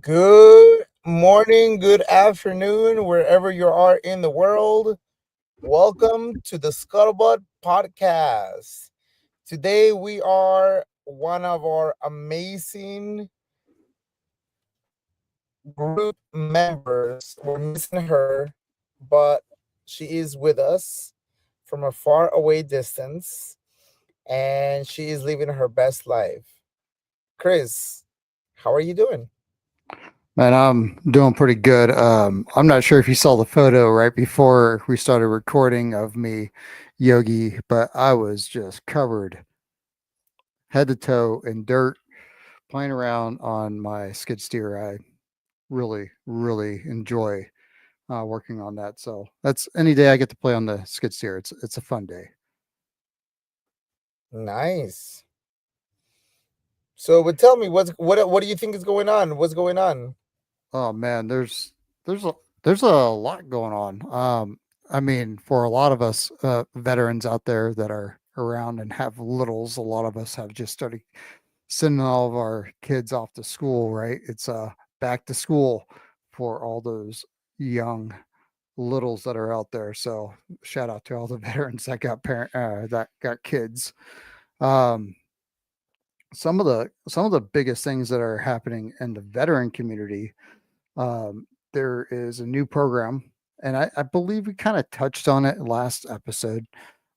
Good morning, good afternoon, wherever you are in the world. Welcome to the Scuttlebutt Podcast. Today we are one of our amazing group members. We're missing her, but she is with us from a far away distance and she is living her best life. Chris, how are you doing? Man, I'm doing pretty good. I'm not sure if you saw the photo right before we started recording of me, Yogi, but I was just covered head to toe in dirt, playing around on my skid steer. I really enjoy working on that. So that's any day I get to play on the skid steer. It's a fun day. Nice. So, but tell me, what do you think is going on? What's going on? Oh man, there's a there's a lot going on. I mean, for a lot of us veterans out there that are around and have littles, a lot of us have just started sending all of our kids off to school. Right? It's back to school for all those young littles that are out there. So shout out to all the veterans that got that got kids. Um, some of the biggest things that are happening in the veteran community, there is a new program, and I believe we kind of touched on it last episode.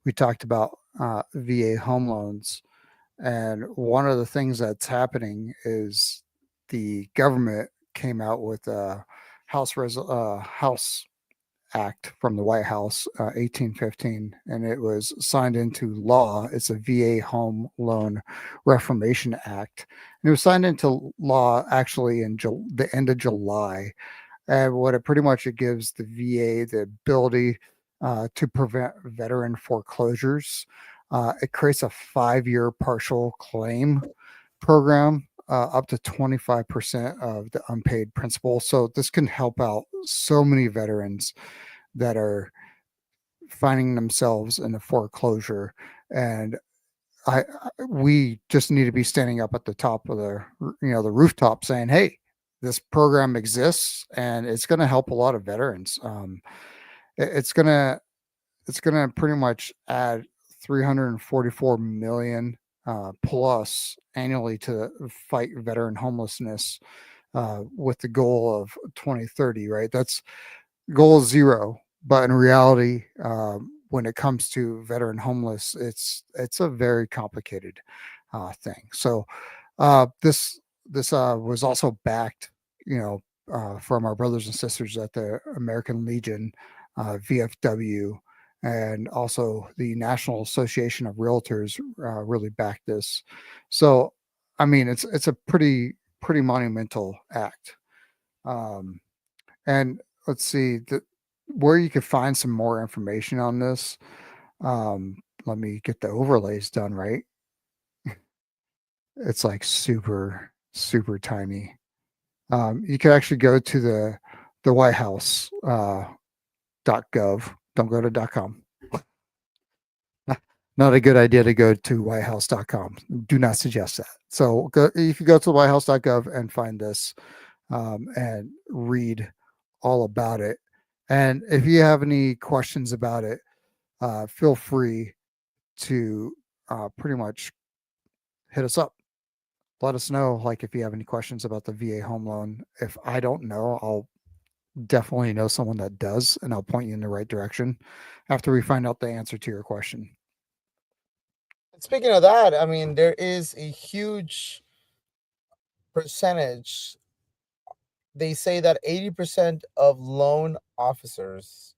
We talked about VA home loans, and one of the things that's happening is the government came out with a House Act from the White House, 1815, and it was signed into law. It's a VA Home Loan Reformation Act, and it was signed into law actually in the end of July. And what it pretty much it gives the VA the ability to prevent veteran foreclosures. It creates a 5-year partial claim program, up to 25% of the unpaid principal. So this can help out so many veterans that are finding themselves in a foreclosure. And we just need to be standing up at the top of the rooftop saying, hey, this program exists and it's going to help a lot of veterans. It's going to pretty much add 344 million plus annually to fight veteran homelessness, with the goal of 2030. Right, that's goal zero. But in reality, when it comes to veteran homeless, it's a very complicated thing. So this was also backed, from our brothers and sisters at the American Legion, VFW, and also the National Association of Realtors really backed this. So, I mean, it's a pretty monumental act. Um, and let's see where you could find some more information on this. Let me get the overlays done right. It's like super tiny. You could actually go to the White House .gov. Don't go to .com. Not a good idea to go to whitehouse.com. Do not suggest that. So you can go to whitehouse.gov and find this, and read all about it. And if you have any questions about it, feel free to pretty much hit us up. Let us know, like, if you have any questions about the VA home loan. If I don't know, I'll definitely know someone that does, and I'll point you in the right direction after we find out the answer to your question. Speaking of that, I mean, there is a huge percentage. They say that 80% of loan officers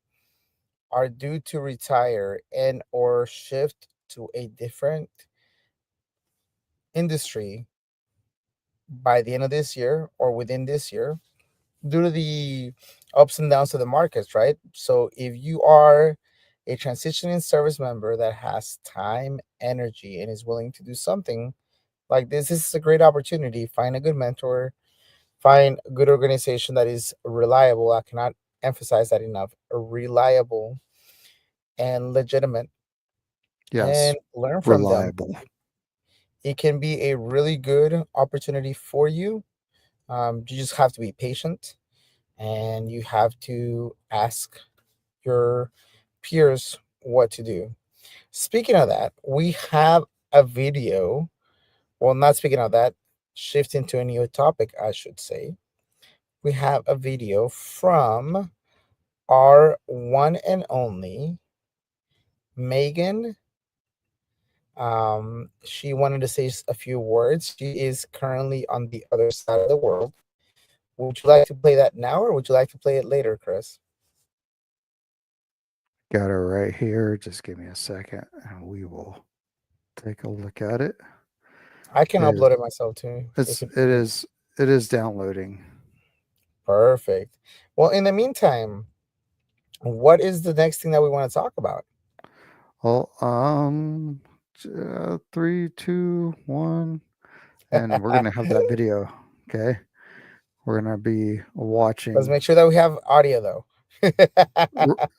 are due to retire and or shift to a different industry by the end of this year or within this year due to the ups and downs of the markets, right? So if you are a transitioning service member that has time, energy, and is willing to do something like this is a great opportunity. Find a good mentor, find a good organization that is reliable. I cannot emphasize that enough. Reliable and legitimate, Yes, and learn from them. reliable. It can be a really good opportunity for you You just have to be patient, and you have to ask your peers what to do. Speaking of that, we have a video. Well, not speaking of that, shifting to a new topic, I should say. We have a video from our one and only Megan. She wanted to say a few words. She is currently on the other side of the world. Would you like to play that now, or would you like to play it later, Chris? Got it right here. Just give me a second and we will take a look at it. I can It is upload it myself too, it's if you it need. is it is downloading. Perfect. Well, in the meantime, what is the next thing that we want to talk about? Well, 3, 2, 1, and we're gonna have that video. Okay, we're gonna be Let's watching. make sure that we have audio though.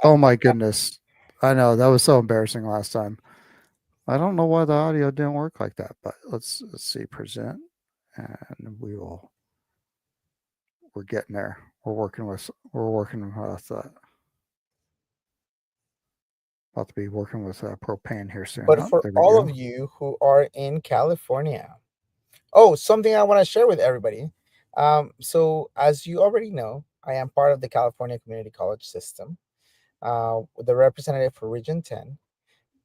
Oh my goodness, I know that was so embarrassing last time. I don't know why the audio didn't work like that, but let's see present, and we're getting there. We're working with about to be working with propane here soon. But Oh, for there we all of go. you who are in California, oh, something I want to share with everybody. So, as you already know, I am part of the California Community College system, the representative for Region 10.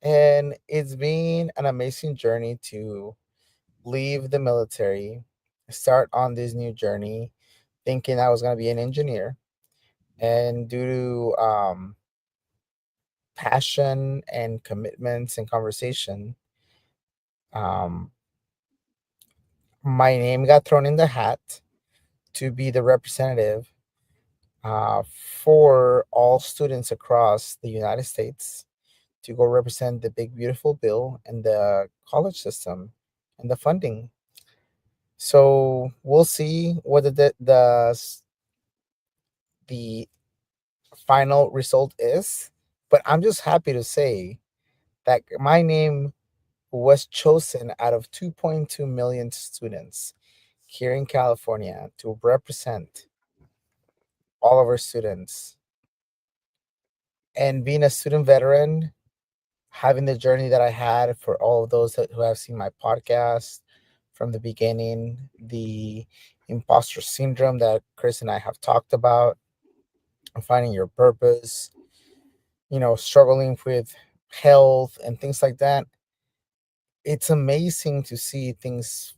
And it's been an amazing journey to leave the military, start on this new journey, thinking I was going to be an engineer. And due to passion and commitments and conversation, um, my name got thrown in the hat to be the representative for all students across the United States to go represent the big, beautiful bill and the college system and the funding. So we'll see what the final result is. But I'm just happy to say that my name was chosen out of 2.2 million students here in California to represent all of our students. And being a student veteran, having the journey that I had for all of those who have seen my podcast from the beginning, the imposter syndrome that Chris and I have talked about, finding your purpose, struggling with health and things like that. It's amazing to see things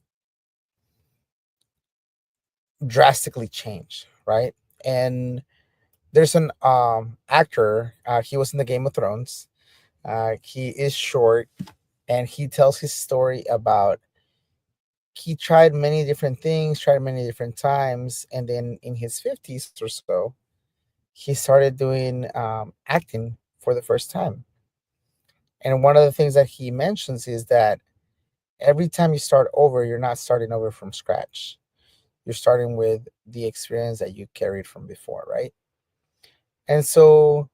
drastically change, right? And there's an actor, he was in the Game of Thrones. He is short, and he tells his story about he tried many different things, tried many different times, and then in his 50s or so, he started doing acting for the first time. And one of the things that he mentions is that every time you start over, you're not starting over from scratch. You're starting with the experience that you carried from before, right? And so,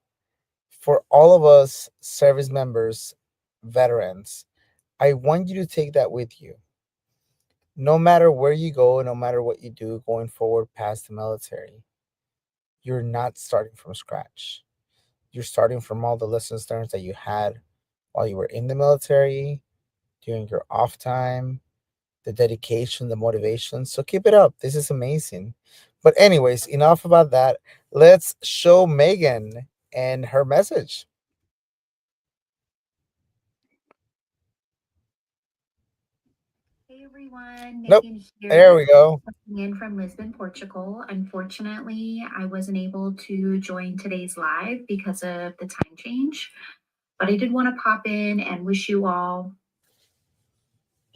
for all of us service members, veterans, I want you to take that with you. No matter where you go, no matter what you do going forward past the military, you're not starting from scratch. You're starting from all the lessons learned that you had while you were in the military, during your off time, the dedication, the motivation. So keep it up. This is amazing. But, anyways, enough about that. Let's show Megan and her message. Hey everyone, Nope. Megan There here, we go. coming in from Lisbon, Portugal. Unfortunately, I wasn't able to join today's live because of the time change, but I did want to pop in and wish you all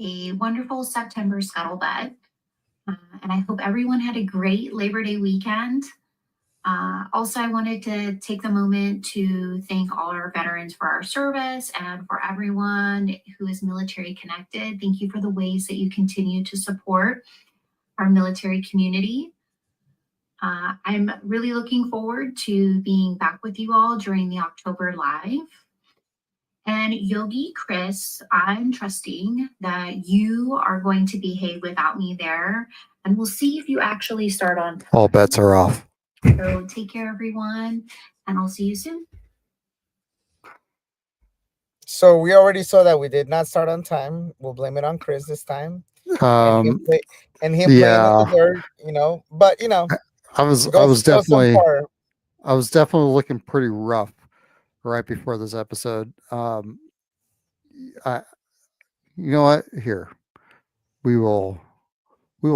a wonderful September scuttlebutt. And I hope everyone had a great Labor Day weekend. Also, I wanted to take the moment to thank all our veterans for our service and for everyone who is military connected. Thank you for the ways that you continue to support our military community. I'm really looking forward to being back with you all during the October live. And Yogi Chris, I'm trusting that you are going to behave without me there. And we'll see if you actually start on time. All bets are off. So take care, everyone, and I'll see you soon. So we already saw that we did not start on time. We'll blame it on Chris this time, and him Um, play, and him playing in yeah, the dirt. But I was it I goes was to show some definitely part. I was definitely looking pretty rough right before this episode. I you know what? Here we will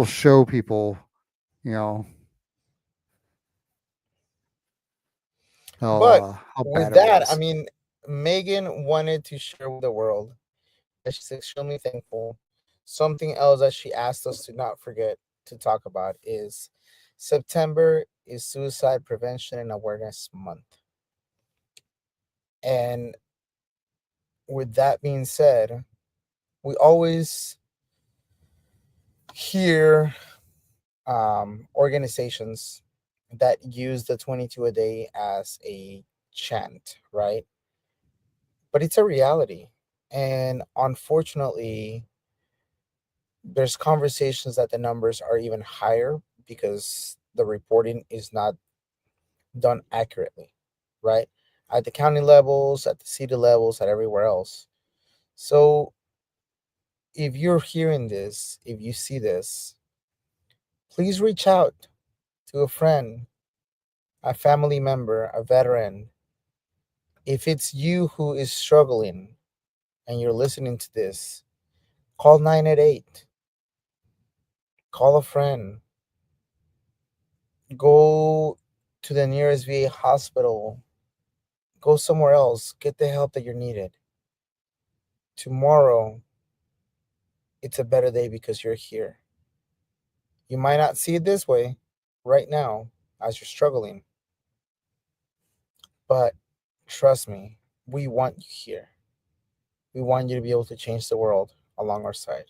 show people, you know, But how with bad it that, I was. mean, Megan wanted to share with the world that she's extremely thankful. Something else that she asked us to not forget to talk about is September is Suicide Prevention and Awareness Month. And with that being said, we always hear organizations that use the 22 a day as a chant, right? But it's a reality. And unfortunately, there's conversations that the numbers are even higher because the reporting is not done accurately, right? At the county levels, at the city levels, at everywhere else. So if you're hearing this, if you see this, please reach out to a friend, a family member, a veteran. If it's you who is struggling and you're listening to this, call 988, call a friend, go to the nearest VA hospital, go somewhere else, get the help that you're needed. Tomorrow, it's a better day because you're here. You might not see it this way right now as you're struggling, but trust me, we want you here. We want you to be able to change the world along our side.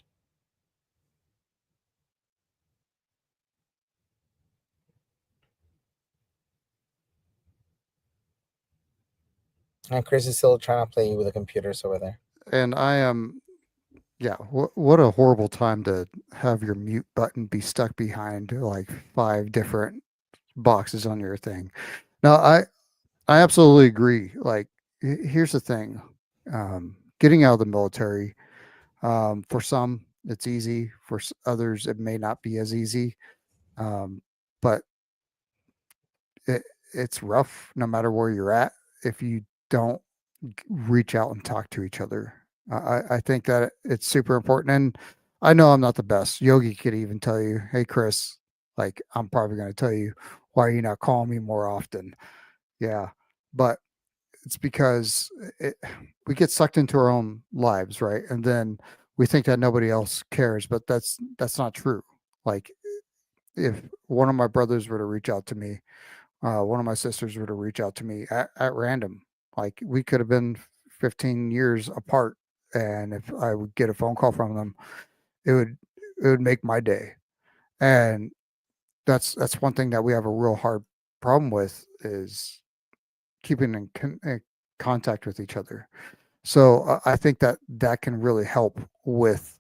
And Chris is still trying to play with the computers over there. And I am, yeah. What a horrible time to have your mute button be stuck behind like 5 different boxes on your thing. Now, I absolutely agree. Like, here's the thing: getting out of the military. For some, it's easy. For others, it may not be as easy. Um, but it, it's rough no matter where you're at if you don't reach out and talk to each other. I think that it's super important. And I know I'm not the best. Yogi could even tell you, hey, Chris, like, I'm probably going to tell you, why are you not calling me more often? Yeah. But it's because we get sucked into our own lives, right? And then we think that nobody else cares, but that's not true. Like, if one of my brothers were to reach out to me, one of my sisters were to reach out to me at random, like, we could have been 15 years apart, and if I would get a phone call from them, it would make my day. And that's one thing that we have a real hard problem with, is keeping in contact with each other. So I think that that can really help with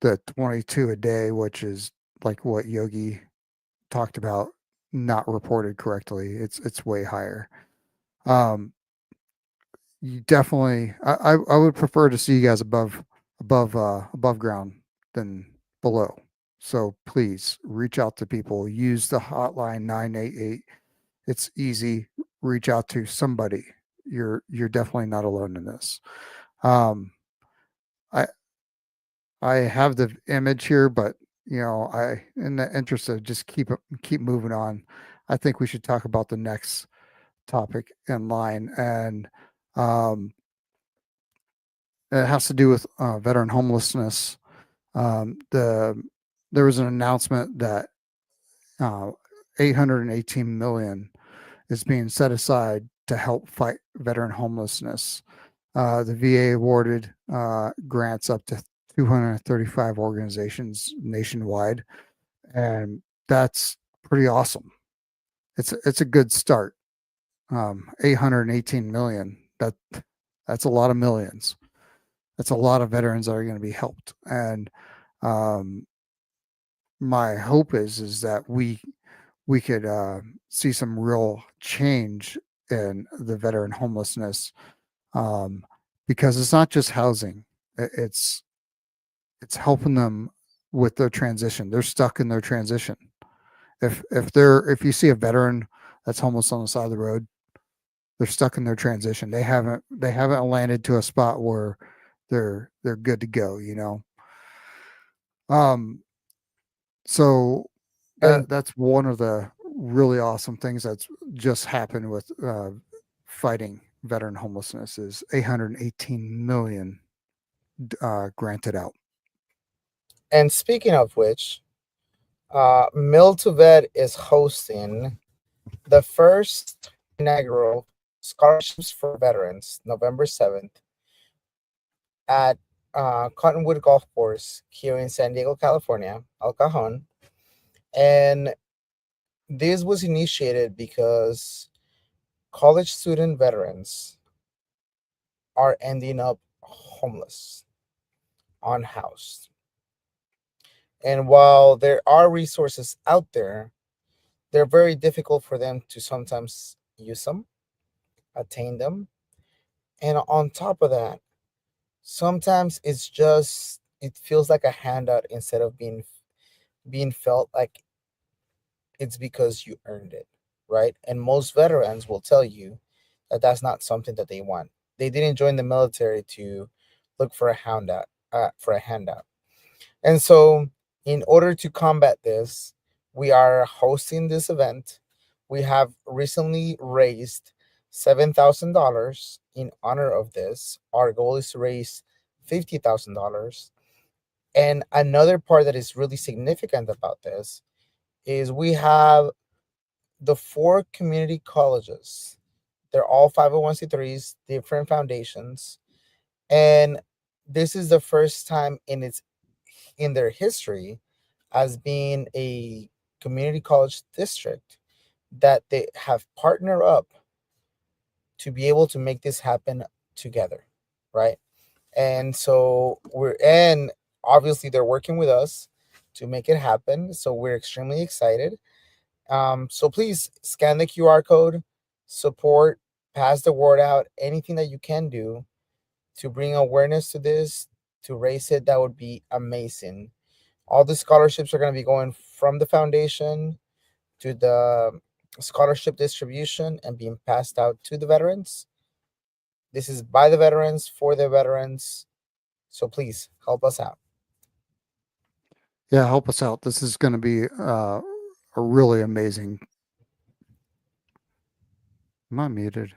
the 22 a day, which is like what Yogi talked about, not reported correctly. It's way higher. Um, you definitely, I would prefer to see you guys above ground than below. So please reach out to people. Use the hotline 988. It's easy. Reach out to somebody. You're definitely not alone in this. Um, I I have the image here, but I, in the interest of just keep moving on, I think we should talk about the next topic in line, and um, it has to do with veteran homelessness. There was an announcement that uh, 818 million is being set aside to help fight veteran homelessness. The VA awarded grants up to 235 organizations nationwide, and that's pretty awesome. It's a good start. 818 million. That's a lot of millions. That's a lot of veterans that are going to be helped. And um, my hope is that we could see some real change in the veteran homelessness, um, because it's not just housing. It's helping them with their transition. They're stuck in their transition. If you see a veteran that's homeless on the side of the road, they're stuck in their transition. They haven't landed to a spot where they're good to go. Um, so And that's one of the really awesome things that's just happened with fighting veteran homelessness is 818 million granted out. speaking of which, Mil2Vet is hosting the first inaugural scholarships for veterans, November 7th, at Cottonwood Golf Course here in San Diego, California, El Cajon. And this was initiated because college student veterans are ending up homeless, unhoused. And while there are resources out there, they're very difficult for them to sometimes use them, attain them. And on top of that, sometimes it feels like a handout instead of being felt like it's because you earned it, right? And most veterans will tell you that that's not something that they want. They didn't join the military to look for a handout. And so, in order to combat this, we are hosting this event. We have recently raised $7,000 in honor of this. Our goal is to raise $50,000. And another part that is really significant about this is we have the four community colleges. They're all 501c3s, different foundations, and this is the first time in their history as being a community college district that they have partnered up to be able to make this happen together, right? And so and obviously they're working with us to make it happen. So we're extremely excited. So please scan the QR code, support, pass the word out, anything that you can do to bring awareness to this, to raise it, that would be amazing. All the scholarships are going to be going from the foundation to the scholarship distribution and being passed out to the veterans. This is by the veterans for the veterans. So please help us out. Yeah, help us out. This is going to be a really amazing. Am I muted?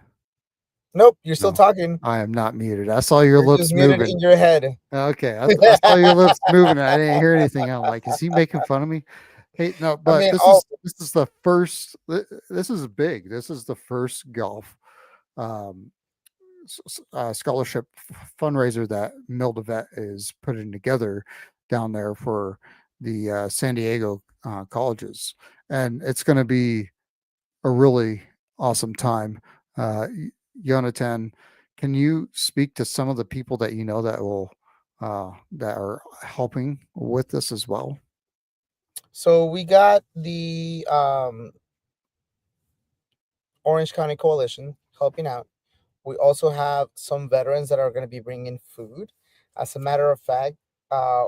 Nope, you're still No, talking. I am not muted. I saw your You're just lips muted moving. in your head. Okay, I saw your lips moving. I didn't hear anything. I'm like, is he making fun of me? Hey, no, I but mean, this is the first. This is big. This is the first golf um, scholarship fundraiser that Mil2Vet is putting together down there for the San Diego colleges, and it's going to be a really awesome time. Uh, Jonathan, can you speak to some of the people that you know that are helping with this as well? so we got the Orange County Coalition helping out. We also have some veterans that are going to be bringing food. As a matter of fact,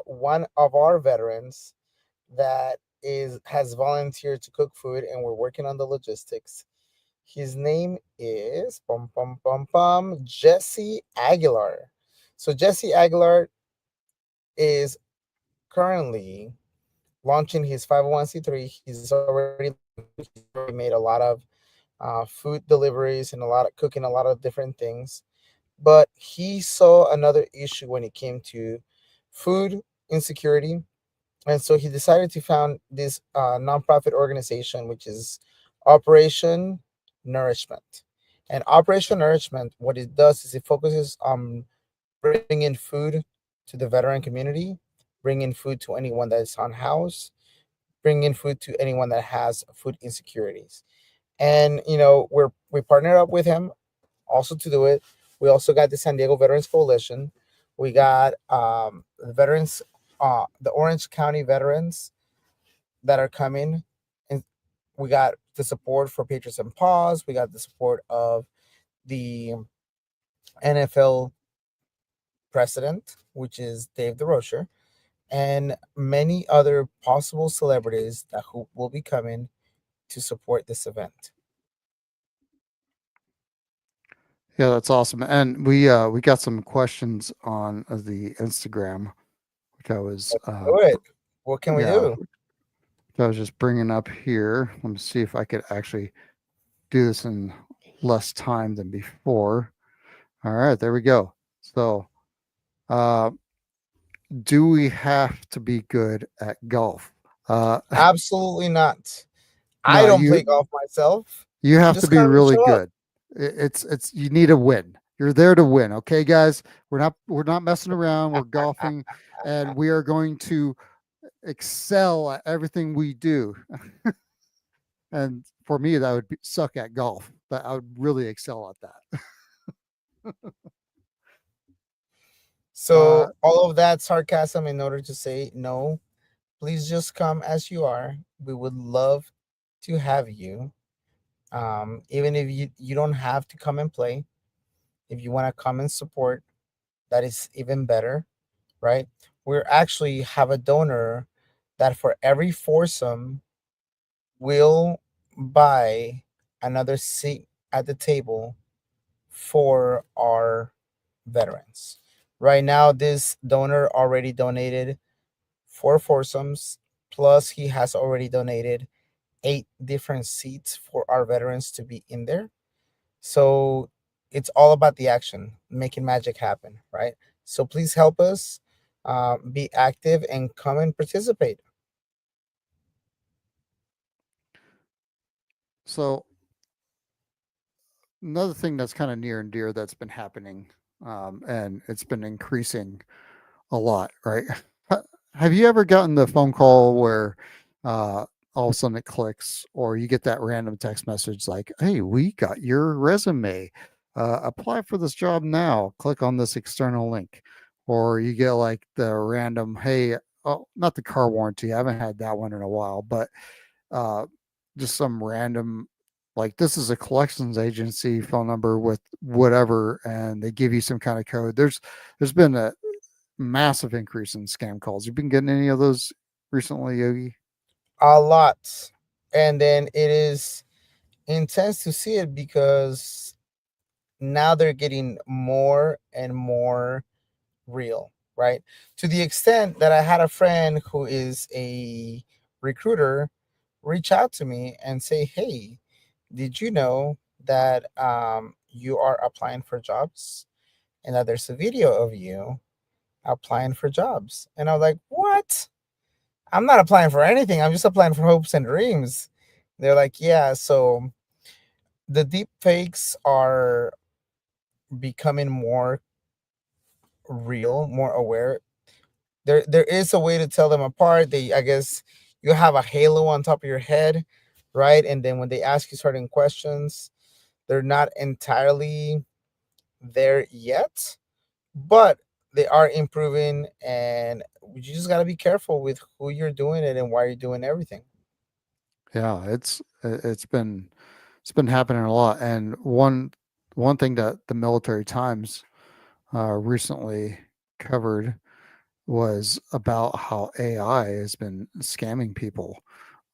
one of our veterans that is has volunteered to cook food, and we're working on the logistics. His name is Jesse Aguilar. So Jesse Aguilar is currently launching his 501c3. He's already made a lot of food deliveries and a lot of cooking, a lot of different things. But he saw another issue when it came to food insecurity, and so he decided to found this nonprofit organization, which is Operation Nourishment. And Operation Nourishment, what it does is it focuses on bringing food to the veteran community, bringing food to anyone that is unhoused, bringing food to anyone that has food insecurities. And we partnered up with him also to do it. We also got the San Diego Veterans Coalition. We got the veterans, the Orange County veterans that are coming, and we got the support for Patriots and Paws. We got the support of the NFL president, which is Dave DeRocher, and many other possible celebrities that who will be coming to support this event. Yeah, that's awesome. And we got some questions on the Instagram, which I was Let's do it. What can we yeah, do? which I was just bringing up here. Let me see if I could actually do this in less time than before. All right, there we go. So, uh, do we have to be good at golf? Uh, Absolutely not. I no, don't play golf myself. you have to Just be come and really show up. good. It's you need a win. You're there to win, okay, guys. We're not messing around. We're golfing, and we are going to excel at everything we do. And for me, that would suck at golf, but I would really excel at that. Uh, So all of that sarcasm in order to say no, please just come as you are. We would love to have you. Even if you don't have to come and play, if you want to come and support, that is even better, right? We actually have a donor that for every foursome will buy another seat at the table for our veterans. Right now, this donor already donated four foursomes, plus he has already donated 8 different seats for our veterans to be in there. So it's all about the action, making magic happen, right? So please help us, be active and come and participate. so another thing that's kind of near and dear that's been happening, and it's been increasing a lot, right? Have you ever gotten the phone call where uh, all of a sudden it clicks, or you get that random text message like, "Hey, we got your resume. Apply for this job now. Click on this external link." Or you get like the random, "Hey, oh, not the car warranty. I haven't had that one in a while, but uh, just some random." Like, this is a collections agency phone number with whatever, and they give you some kind of code. There's been a massive increase in scam calls. You've been getting any of those recently, Yogi? A lot. And then it is intense to see it because now they're getting more and more real, right? To the extent that I had a friend who is a recruiter reach out to me and say, "Hey, did you know that you are applying for jobs and that there's a video of you applying for jobs?" And I was like, "What? I'm not applying for anything. I'm just applying for hopes and dreams." They're like, "Yeah, so the deep fakes are becoming more real, more aware. There is a way to tell them apart. They I guess you have a halo on top of your head, right? And then when they ask you certain questions, they're not entirely there yet, but they are improving, and you just got to be careful with who you're doing it and why you're doing everything. Yeah, it's been happening a lot. And one thing that the Military Times recently covered was about how AI has been scamming people.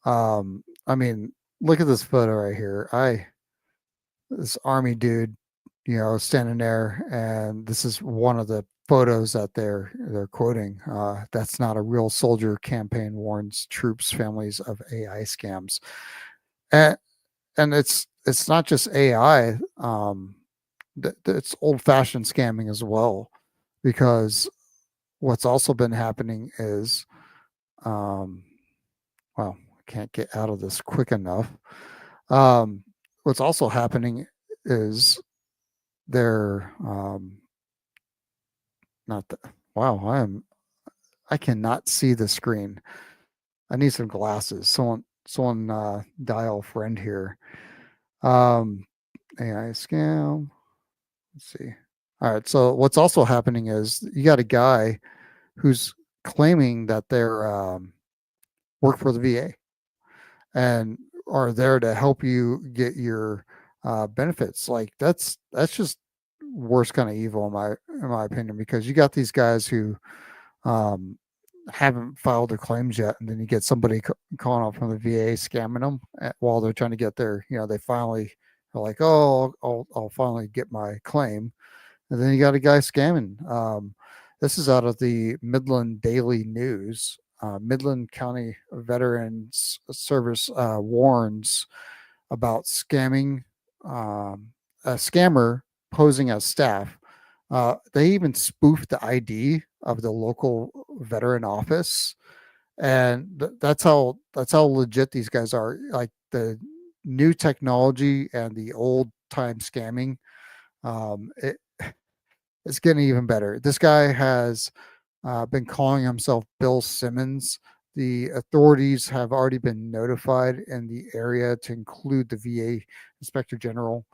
I mean, look at this photo right here. I This army dude, standing there, and this is one of the photos that they're quoting. That's not a real soldier. Campaign warns troops, families of AI scams, and it's not just AI. It's old fashioned scamming as well, because what's also been happening is, um, well, I can't get out of this quick enough. Um, what's also happening is they're not the wow, I cannot see the screen. I need some glasses. Someone dial friend here. Um, AI scam. Let's see. All right. So what's also happening is you got a guy who's claiming that they're work for the VA and are there to help you get your benefits. Like that's just worst kind of evil in my opinion, because you got these guys who um, haven't filed their claims yet, and then you get somebody calling up from the VA scamming them while they're trying to get their, they finally are like, oh, I'll finally get my claim, and then you got a guy scamming. This is out of the Midland Daily News. Midland County Veterans Service warns about scamming, a scammer posing as staff. They even spoofed the ID of the local veteran office, and that's how legit these guys are. Like the new technology and the old time scamming, it's getting even better. This guy has been calling himself Bill Simmons. The authorities have already been notified in the area to include the VA Inspector General.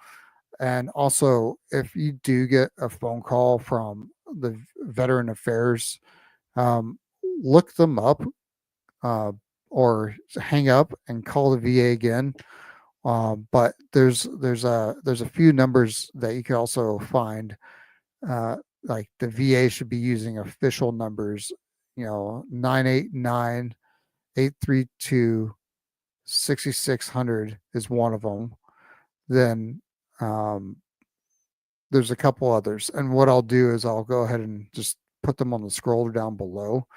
And also, if you do get a phone call from the Veteran Affairs, um, look them up, uh, or hang up and call the VA again. But there's a few numbers that you can also find. Uh, like the VA should be using official numbers. 989 832 6600 is one of them. Then um, there's a couple others. And what I'll do is I'll go ahead and just put them on the scroller down below.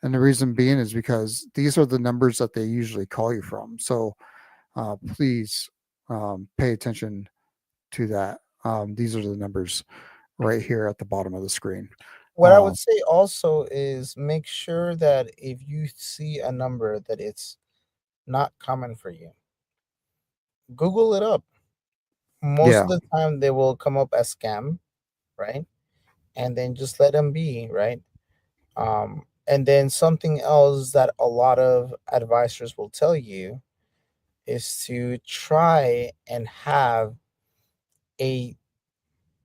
And the reason being is because these are the numbers that they usually call you from. So please pay attention to that. These are the numbers right here at the bottom of the screen. What I would say also is make sure that if you see a number that it's not common for you, Google it up. Most Yeah, of the time, they will come up as scam, right? And then just let them be, right? And then something else that a lot of advisors will tell you is to try and have a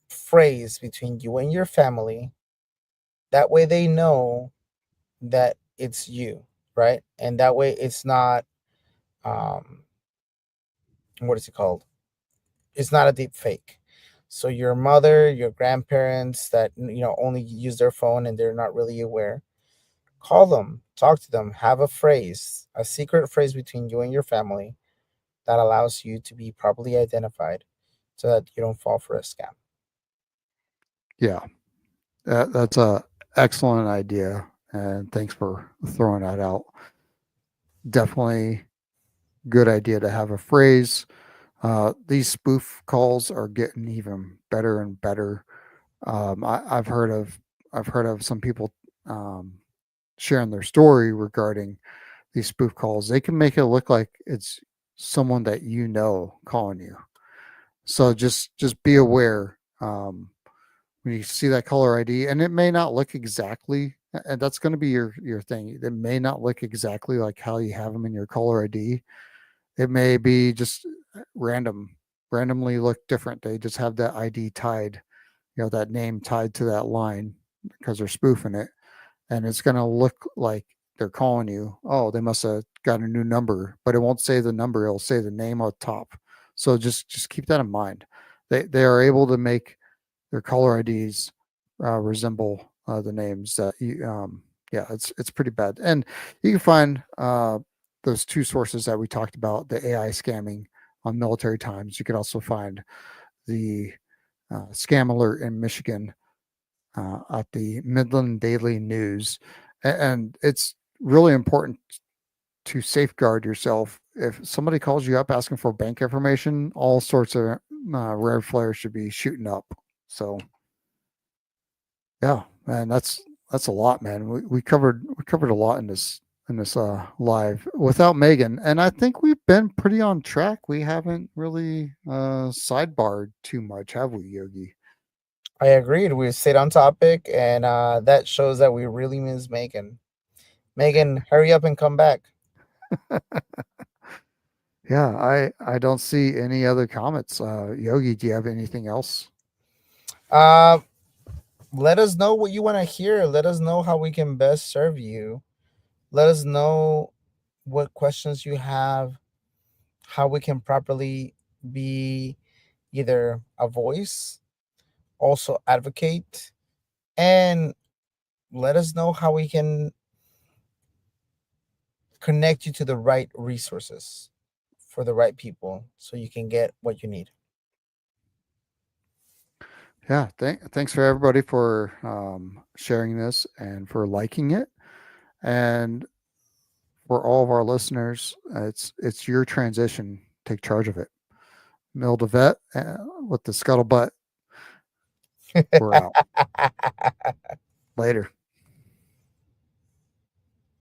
phrase between you and your family. That way they know that it's you, right? And that way it's not, um, what is it called? It's not a deep fake. So your mother, your grandparents that only use their phone and they're not really aware, call them, talk to them, have a phrase, a secret phrase between you and your family that allows you to be properly identified so that you don't fall for a scam. yeah, that's a excellent idea, and thanks for throwing that out. Definitely good idea to have a phrase. These spoof calls are getting even better and better. I've heard of some people um, sharing their story regarding these spoof calls. They can make it look like it's someone that calling you. So just be aware when you see that caller ID, and it may not look exactly, and that's going to be your thing. It may not look exactly like how you have them in your caller ID. It may be just randomly look different. They just have that ID tied, that name tied to that line because they're spoofing it, and it's going to look like they're calling you. Oh, they must have got a new number, but it won't say the number. It'll say the name on top. So just keep that in mind. They are able to make their caller IDs resemble the names that you. Yeah, it's pretty bad, and you can find those two sources that we talked about, the AI scamming on Military Times. You can also find the scam alert in Michigan at the Midland Daily News. And it's really important to safeguard yourself. If somebody calls you up asking for bank information, all sorts of red flares should be shooting up. So yeah, man, that's a lot, man. We covered a lot in this live without Megan, and I think we've been pretty on track. We haven't really sidebarred too much, have we, Yogi? I agreed. We stayed on topic, and that shows that we really miss Megan. Megan, hurry up and come back. Yeah, I don't see any other comments. Yogi, do you have anything else? Uh, let us know what you want to hear. Let us know how we can best serve you. Let us know what questions you have, how we can properly be either a voice, also advocate, and let us know how we can connect you to the right resources for the right people so you can get what you need. Yeah, thanks for everybody for sharing this and for liking it, and for all of our listeners, it's your transition. Take charge of it. Mil2Vet with the scuttlebutt. We're out. Later.